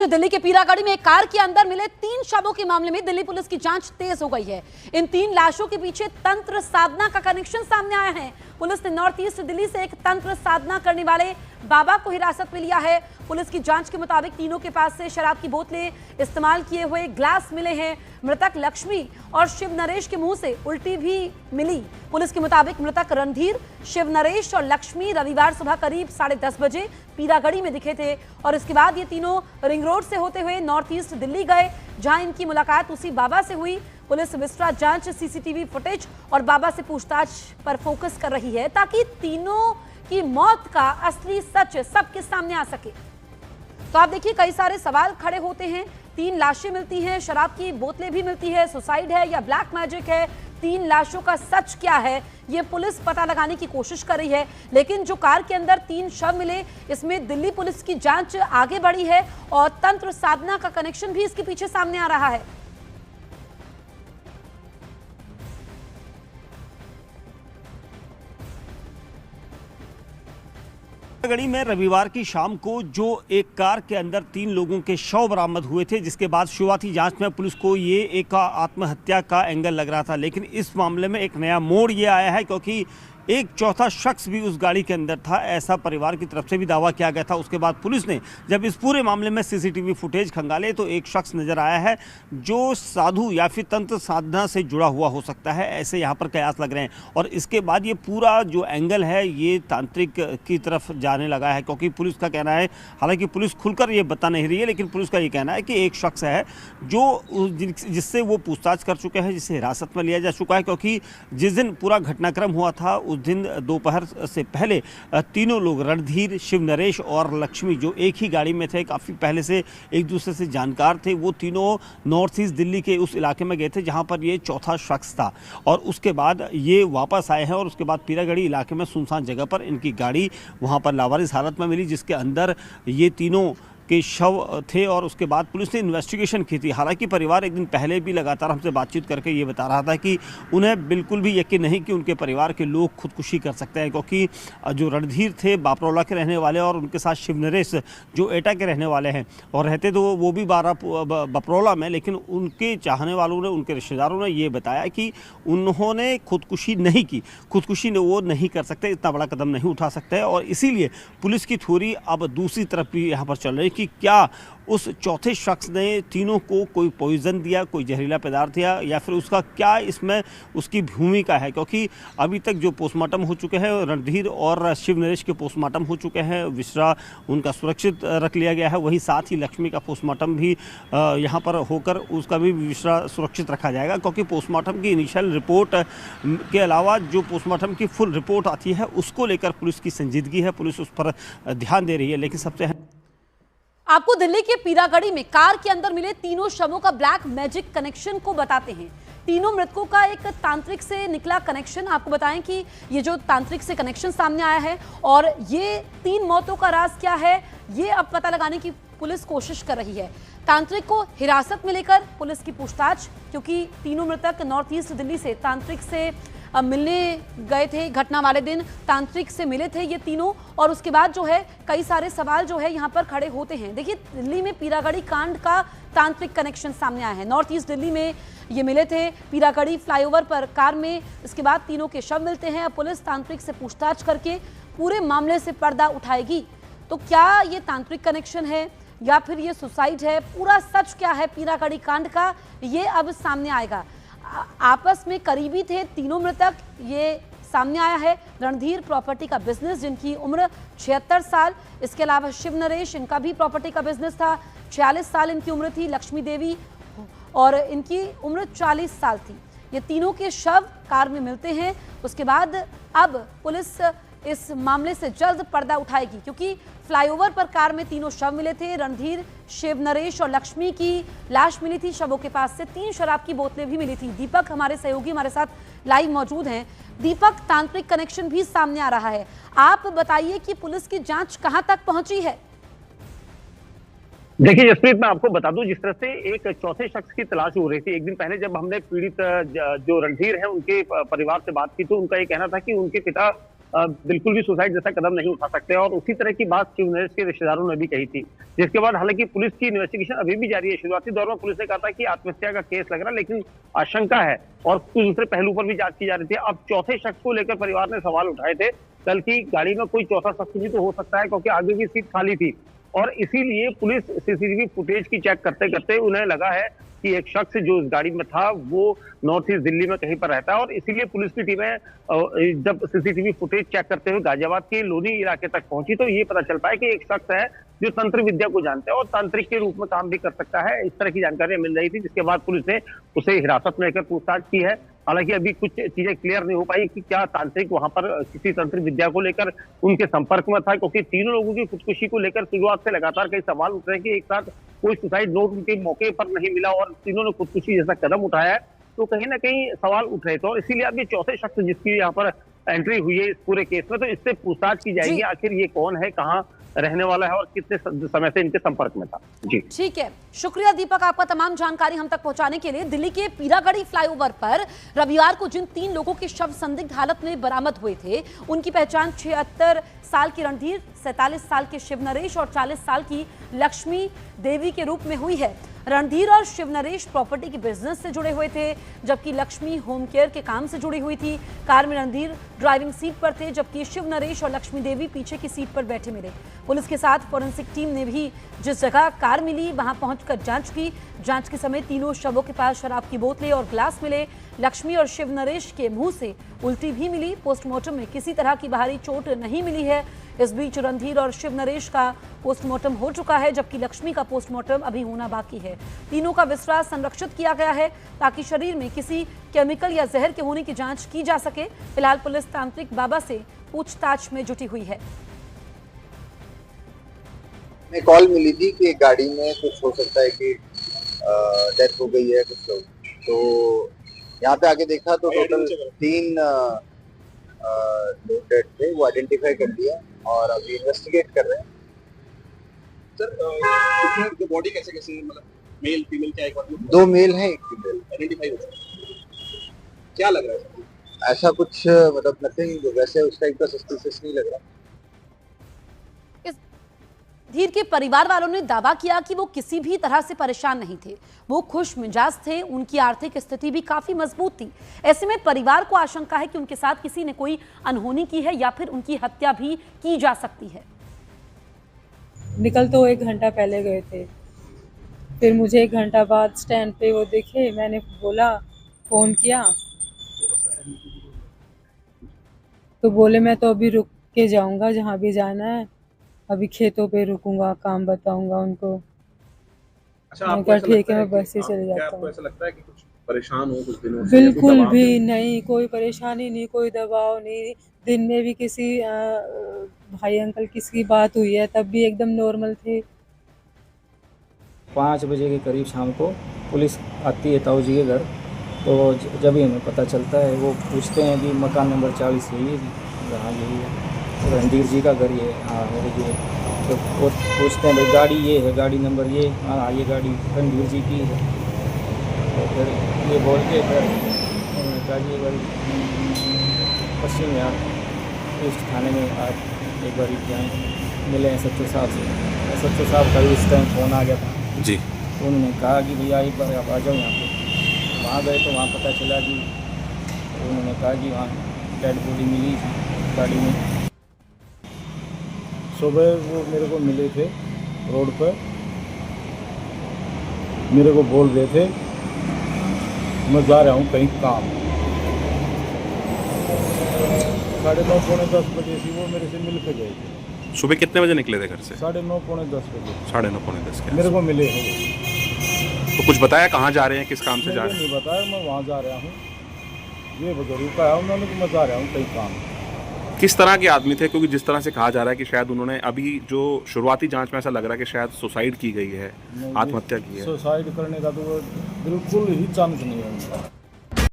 दिल्ली के पीरागढ़ी में एक कार के अंदर मिले 3 शवों के मामले में दिल्ली पुलिस की जांच तेज हो गई है। इन 3 लाशों के पीछे तंत्र साधना का कनेक्शन सामने आया है। पुलिस ने नॉर्थ ईस्ट दिल्ली से एक तंत्र साधना करने वाले बाबा को हिरासत में लिया है। पुलिस की जांच के मुताबिक तीनों के पास से शराब की बोतलें, इस्तेमाल किए हुए ग्लास मिले हैं। मृतक लक्ष्मी और शिव नरेश के मुंह से उल्टी भी मिली। पुलिस के मुताबिक मृतक रणधीर, शिव नरेश और लक्ष्मी रविवार सुबह करीब 10:30 बजे पीरागढ़ी में दिखे थे और इसके बाद ये तीनों रिंग रोड से होते हुए नॉर्थ ईस्ट दिल्ली गए, जहां इनकी मुलाकात उसी बाबा से हुई। पुलिस विस्तृत जांच, सीसीटीवी फुटेज और बाबा से पूछताछ पर फोकस कर रही है ताकि तीनों की मौत का असली सच सबके सामने आ सके। तो आप देखिए, कई सारे सवाल खड़े होते हैं। 3 लाशें मिलती हैं, शराब की बोतलें भी मिलती है, सुसाइड है या ब्लैक मैजिक है? 3 लाशों का सच क्या है, ये पुलिस पता लगाने की कोशिश कर रही है। लेकिन जो कार के अंदर 3 शव मिले, इसमें दिल्ली पुलिस की जांच आगे बढ़ी है और तंत्र साधना का कनेक्शन भी इसके पीछे सामने आ रहा है। पीरागढ़ी में रविवार की शाम को जो एक कार के अंदर 3 लोगों के शव बरामद हुए थे, जिसके बाद शुरुआती जांच में पुलिस को ये एक आत्महत्या का एंगल लग रहा था। लेकिन इस मामले में एक नया मोड़ ये आया है, क्योंकि एक चौथा शख्स भी उस गाड़ी के अंदर था, ऐसा परिवार की तरफ से भी दावा किया गया था। उसके बाद पुलिस ने जब इस पूरे मामले में सीसीटीवी फुटेज खंगाले तो एक शख्स नजर आया है जो साधु या फिर तंत्र साधना से जुड़ा हुआ हो सकता है, ऐसे यहाँ पर कयास लग रहे हैं। और इसके बाद ये पूरा जो एंगल है ये तांत्रिक की तरफ जाने लगा है, क्योंकि पुलिस का कहना है, हालांकि पुलिस खुलकर ये बता नहीं रही है, लेकिन पुलिस का ये कहना है कि एक शख्स है जो जिससे वो पूछताछ कर चुके हैं, जिसे हिरासत में लिया जा चुका है। क्योंकि जिस दिन पूरा घटनाक्रम हुआ था उस दिन दोपहर से पहले तीनों लोग, रणधीर, शिव नरेश और लक्ष्मी, जो एक ही गाड़ी में थे, काफ़ी पहले से एक दूसरे से जानकार थे, वो तीनों नॉर्थ ईस्ट दिल्ली के उस इलाके में गए थे जहां पर ये चौथा शख्स था। और उसके बाद ये वापस आए हैं और उसके बाद पीरागढ़ी इलाके में सुनसान जगह पर इनकी गाड़ी वहां पर लावारिस हालत में मिली, जिसके अंदर ये तीनों के शव थे। और उसके बाद पुलिस ने इन्वेस्टिगेशन की थी। हालांकि परिवार एक दिन पहले भी लगातार हमसे बातचीत करके ये बता रहा था कि उन्हें बिल्कुल भी यकीन नहीं कि उनके परिवार के लोग खुदकुशी कर सकते हैं, क्योंकि जो रणधीर थे बापरौला के रहने वाले और उनके साथ शिव नरेश जो एटा के रहने वाले हैं और रहते तो वो भी बपरौला में, लेकिन उनके चाहने वालों ने, उनके रिश्तेदारों ने ये बताया कि उन्होंने खुदकुशी नहीं की। खुदकुशी वो नहीं कर सकते, इतना बड़ा कदम नहीं उठा सकते। और इसीलिए पुलिस की थ्योरी अब दूसरी तरफ भी यहाँ पर चल रही है कि क्या उस चौथे शख्स ने तीनों को कोई पॉइजन दिया, कोई जहरीला पदार्थ दिया, या फिर उसका क्या इसमें उसकी भूमिका है। क्योंकि अभी तक जो पोस्टमार्टम हो चुके हैं, रणधीर और शिव नरेश के पोस्टमार्टम हो चुके हैं, विश्रा उनका सुरक्षित रख लिया गया है। वही साथ ही लक्ष्मी का पोस्टमार्टम भी यहाँ पर होकर उसका भी विश्रा सुरक्षित रखा जाएगा, क्योंकि पोस्टमार्टम की इनिशियल रिपोर्ट के अलावा जो पोस्टमार्टम की फुल रिपोर्ट आती है उसको लेकर पुलिस की संजीदगी है, पुलिस उस पर ध्यान दे रही है। लेकिन सबसे आपको दिल्ली के पीरागढ़ी में कार के अंदर मिले 3 शवों का ब्लैक मैजिक कनेक्शन को बताते हैं। तीनों मृतकों का एक तांत्रिक से निकला कनेक्शन। आपको बताएं कि ये जो तांत्रिक से कनेक्शन सामने आया है और ये 3 मौतों का राज क्या है, ये अब पता लगाने की पुलिस कोशिश कर रही है। तांत्रिक को हिरासत में लेकर पुलिस की पूछताछ, क्योंकि तीनों मृतक नॉर्थ ईस्ट दिल्ली से तांत्रिक से मिलने गए थे। घटना वाले दिन तांत्रिक से मिले थे ये तीनों और उसके बाद जो है कई सारे सवाल जो है यहाँ पर खड़े होते हैं। देखिए, दिल्ली में पीरागढ़ी कांड का तांत्रिक कनेक्शन सामने आया है। नॉर्थ ईस्ट दिल्ली में ये मिले थे, पीरागढ़ी फ्लाईओवर पर कार में। इसके बाद तीनों के शव मिलते हैं। अब पुलिस तांत्रिक से पूछताछ करके पूरे मामले से पर्दा उठाएगी। तो क्या ये तांत्रिक कनेक्शन है या फिर ये सुसाइड है, पूरा सच क्या है पीरागढ़ी कांड का, ये अब सामने आएगा। आपस में करीबी थे तीनों मृतक, ये सामने आया है। रणधीर प्रॉपर्टी का बिजनेस, जिनकी उम्र 76 साल। इसके अलावा शिव नरेश, इनका भी प्रॉपर्टी का बिजनेस था, 46 साल इनकी उम्र थी। लक्ष्मी देवी और इनकी उम्र 40 साल थी। ये तीनों के शव कार में मिलते हैं। उसके बाद अब पुलिस इस मामले से जल्द पर्दा उठाएगी, क्योंकि फ्लाईओवर पर कार में 3 शव मिले थे। रणधीर, शिव नरेश और लक्ष्मी की लाश मिली थी। शवों के पास से 3 शराब की बोतलें भी मिली थी। दीपक हमारे सहयोगी हमारे साथ लाइव मौजूद हैं। दीपक, तांत्रिक कनेक्शन भी सामने आ रहा है, आप बताइए कि पुलिस की जांच कहां तक पहुंची है? देखिए जसप्रीत, मैं आपको बता दूं, जिस तरह से एक चौथे शख्स की तलाश हो रही थी, एक दिन पहले जब हमने पीड़ित जो रणधीर है उनके परिवार से बात की तो उनका ये कहना था कि उनके पिता बिल्कुल भी सुसाइड जैसा कदम नहीं उठा सकते। और उसी तरह की बात शिव नरेश के रिश्तेदारों ने भी कही थी, जिसके बाद हालांकि पुलिस की इन्वेस्टिगेशन अभी भी जारी है। शुरुआती दौर में पुलिस ने कहा था कि आत्महत्या का केस लग रहा है, लेकिन आशंका है और कुछ दूसरे पहलू पर भी जांच की जा रही थी। अब चौथे शख्स को लेकर परिवार ने सवाल उठाए थे, कल की गाड़ी में कोई चौथा शख्स भी तो हो सकता है, क्योंकि आगे की सीट खाली थी। और इसीलिए पुलिस सीसीटीवी फुटेज की चेक करते करते उन्हें लगा है कि एक शख्स जो इस गाड़ी में था वो नॉर्थ ईस्ट दिल्ली में कहीं पर रहता है। और इसीलिए पुलिस की टीमें जब सीसीटीवी फुटेज चेक करते हुए गाजियाबाद के लोनी इलाके तक पहुंची, तो ये पता चल पाया कि एक शख्स है जो तंत्र विद्या को जानता है और तांत्रिक के रूप में काम भी कर सकता है। इस तरह की जानकारियां मिल रही थी, जिसके बाद पुलिस ने उसे हिरासत में लेकर पूछताछ की है। हालांकि अभी कुछ चीजें क्लियर नहीं हो पाई कि क्या तांत्रिक वहां पर किसी तंत्र विद्या को लेकर उनके संपर्क में था, क्योंकि तीनों लोगों की खुदकुशी को लेकर शुरुआत से लगातार कई सवाल उठ रहे हैं कि एक साथ कोई सुसाइड नोट उनके मौके पर नहीं मिला और तीनों ने खुदकुशी जैसा कदम उठाया है, तो कहीं ना कहीं सवाल उठ रहे थे। और इसीलिए अब ये चौथे शख्स जिसकी यहाँ पर एंट्री हुई है इस पूरे केस में, तो इससे पूछताछ की जाएगी आखिर ये कौन है, कहाँ रहने वाला है और कितने समय से इनके संपर्क में था। जी ठीक है, शुक्रिया दीपक आपका तमाम जानकारी हम तक पहुंचाने के लिए। दिल्ली के पीरागढ़ी फ्लाईओवर पर रविवार को जिन 3 लोगों के शव संदिग्ध हालत में बरामद हुए थे, उनकी पहचान 76 साल की रणधीर, 47 साल के शिव नरेश और 40 साल की लक्ष्मी देवी के रूप में हुई है। रणधीर और शिव नरेश प्रॉपर्टी के बिजनेस से जुड़े हुए थे, जबकि लक्ष्मी होम केयर के काम से जुड़ी हुई थी। कार में रणधीर ड्राइविंग सीट पर थे, जबकि शिव नरेश और लक्ष्मी देवी पीछे की सीट पर बैठे मिले। पुलिस के साथ फोरेंसिक टीम ने भी जिस जगह कार मिली वहां पहुंचकर जांच की। जांच के समय तीनों शवों के पास शराब की बोतलें और ग्लास मिले। लक्ष्मी और शिव नरेश के मुंह से उल्टी भी मिली। पोस्टमार्टम में किसी तरह की बाहरी चोट नहीं मिली है। इस बीच रणधीर और शिव नरेश का पोस्टमार्टम हो चुका है, जबकि लक्ष्मी का पोस्टमार्टम अभी होना बाकी है। तीनों का विश्वास संरक्षित किया गया है ताकि शरीर में किसी केमिकल या जहर के होने की जांच की जा सके। फिलहाल पुलिस तांत्रिक बाबा से पूछताछ में जुटी हुई है। मैं कॉल मिली थी कि गाड़ी में कुछ हो सकता है कि डेथ हो गई है कुछ लोग, तो यहाँ पे आके देखा तो टोटल 3 लोग डेड थे, वो आइडेंटिफाई कर लिया और अभी इन्वेस्टिगेट कर रहे हैं। सर बॉडी कैसे कैसे मतलब मेल फीमेल क्या है? 2 मेल हैं, 1 फीमेल। आइडेंटिफाई हो क्या लग रहा है? ऐसा कुछ मतलब नथिंग वैसे उस टाइप का सस्पिशियस नहीं लग रहा। धीर के परिवार वालों ने दावा किया कि वो किसी भी तरह से परेशान नहीं थे, वो खुश मिजाज थे, उनकी आर्थिक स्थिति भी काफी मजबूत थी। ऐसे में परिवार को आशंका है कि उनके साथ किसी ने कोई अनहोनी की है या फिर उनकी हत्या भी की जा सकती है। निकल तो 1 घंटा पहले गए थे, फिर मुझे 1 घंटा बाद स्टैंड पे वो दिखे, मैंने बोला, फोन किया तो बोले मैं तो अभी रुक के जाऊंगा जहाँ भी जाना है, अभी खेतों पे रुकूंगा, काम बताऊंगा उनको। अच्छा, आपको ठीक है, मैं बस ही चले जाता हूँ। आपको ऐसा लगता है कि कुछ परेशान हो कुछ दिनों से? बिल्कुल भी नहीं, कोई परेशानी नहीं, कोई दबाव नहीं। दिन में भी किसी भाई अंकल किसी बात हुई है तब भी एकदम नॉर्मल थे। 5 बजे के करीब शाम को पुलिस आती है ताऊ जी के घर, तो जब ही हमें पता चलता है, वो पूछते हैं कि मकान नंबर 40 यही है? हाँ यही है। रणधीर जी का घर ये? हाँ मेरे जी। तो वो पूछते हैं भाई गाड़ी ये है, गाड़ी नंबर ये? हाँ ये गाड़ी रणधीर जी की है। तो फिर ये बोल के फिर उन्होंने कहा जी भाई पश्चिम यहाँ ईस्ट थाने में आप एक बार जाएँ मिले SHO साहब से। SHO साहब का इस टाइम फ़ोन आ गया था जी, तो उन्होंने कहा कि भैया एक बार आप आ जाओ यहाँ पे। वहाँ गए तो वहाँ पता चला कि उन्होंने कहा कि वहाँ डेड बॉडी मिली गाड़ी में। सुबह वो मेरे को मिले थे रोड पर, मेरे को बोल रहे थे मैं जा रहा हूँ कहीं काम। 9:30 पौने 10 बजे से वो मेरे से मिल के गए थे। सुबह कितने बजे निकले थे घर से? 9:30 पौने 10 बजे। 9:30 पौने 10 के मेरे को मिले हैं। तो कुछ बताया कहाँ जा रहे हैं, किस काम से जा रहे हैं? नहीं बताया, मैं वहाँ जा रहा हूँ, ये जरूर कहा उन्होंने कि मैं जा रहा हूँ कहीं काम। किस तरह के आदमी थे? क्योंकि जिस तरह से कहा जा रहा है कि शायद उन्होंने अभी जो शुरुआती जांच में ऐसा लग रहा है कि शायद सुसाइड की गई है, आत्महत्या की है। सुसाइड करने का तो बिल्कुल ही चांस नहीं है उनका।